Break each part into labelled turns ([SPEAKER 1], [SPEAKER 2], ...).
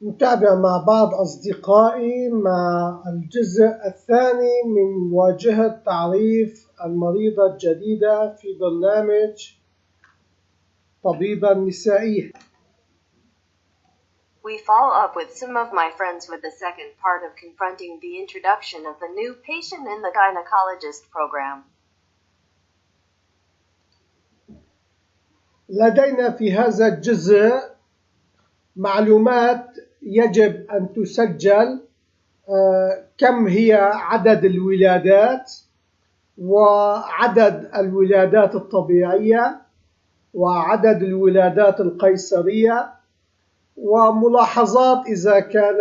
[SPEAKER 1] نتابع مع بعض أصدقائي مع الجزء الثاني من مواجهة تعريف المريضة الجديدة في برنامج طبيبة نسائية.
[SPEAKER 2] We follow up with some of my friends with the second part of confronting the introduction of the new patient in the gynecologist program.
[SPEAKER 1] لدينا في هذا الجزء معلومات يجب أن تسجل، كم هي عدد الولادات وعدد الولادات الطبيعية وعدد الولادات القيصرية وملاحظات إذا كان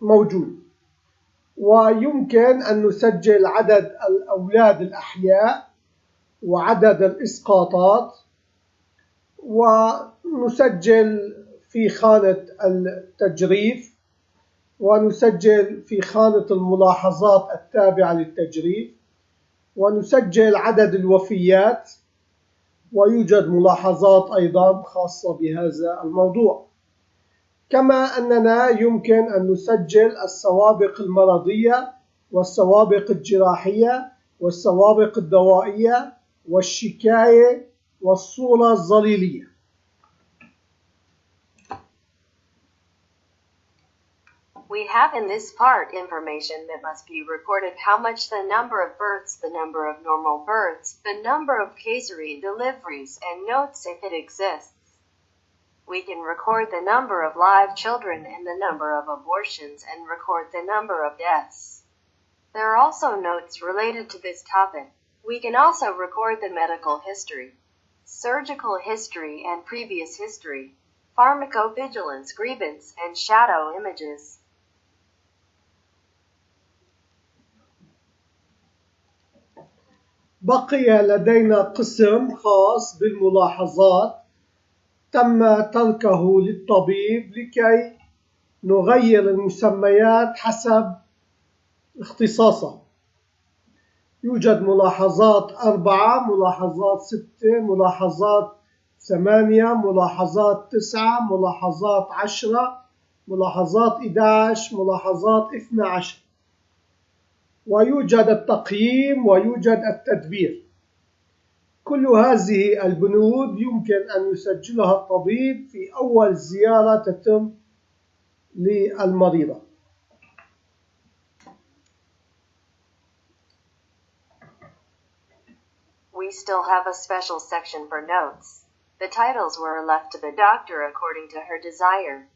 [SPEAKER 1] موجود، ويمكن أن نسجل عدد الأولاد الأحياء وعدد الإسقاطات، ونسجل في خانة التجريف، ونسجل في خانة الملاحظات التابعة للتجريف، ونسجل عدد الوفيات، ويوجد ملاحظات أيضا خاصة بهذا الموضوع. كما أننا يمكن أن نسجل السوابق المرضية والسوابق الجراحية والسوابق الدوائية والشكاية والصورة الظليلية.
[SPEAKER 2] We have in this part information that must be recorded: how much the number of births, the number of normal births, the number of cesarean deliveries, and notes if it exists. We can record the number of live children and the number of abortions and record the number of deaths. There are also notes related to this topic. We can also record the medical history, surgical history and previous history, pharmacovigilance, grievance, and shadow images.
[SPEAKER 1] بقي لدينا قسم خاص بالملاحظات تم تركه للطبيب لكي نغير المسميات حسب اختصاصه. يوجد ملاحظات 4، ملاحظات 6، ملاحظات 8، ملاحظات 9، ملاحظات 10، ملاحظات 11، ملاحظات 12، ويوجد التقييم ويوجد التدبير. كل هذه البنود يمكن أن يسجلها الطبيب في أول زيارة تتم للمريضة.
[SPEAKER 2] We still have a special section for notes. The titles were left to the doctor according to her desire.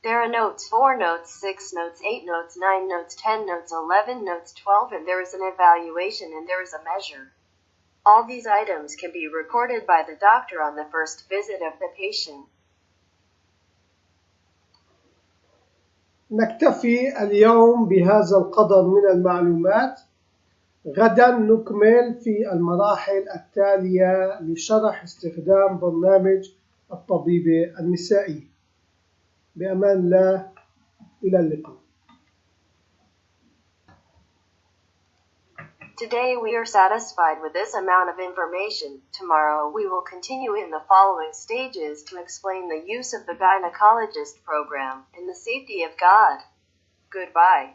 [SPEAKER 2] There are notes 4, notes 6, notes 8, notes 9, notes 10, notes 11, notes 12, and there is an evaluation and there is a measure. All these items can be recorded by the doctor on the first visit of the patient.
[SPEAKER 1] نكتفي اليوم بهذا القدر من المعلومات. غدا نكمل في المراحل التالية لشرح استخدام برنامج الطبيبة النسائية. بأمان الله، إلى اللقاء.
[SPEAKER 2] Today we are satisfied with this amount of information. Tomorrow we will continue in the following stages to explain the use of the gynecologist program in the safety of God. Goodbye.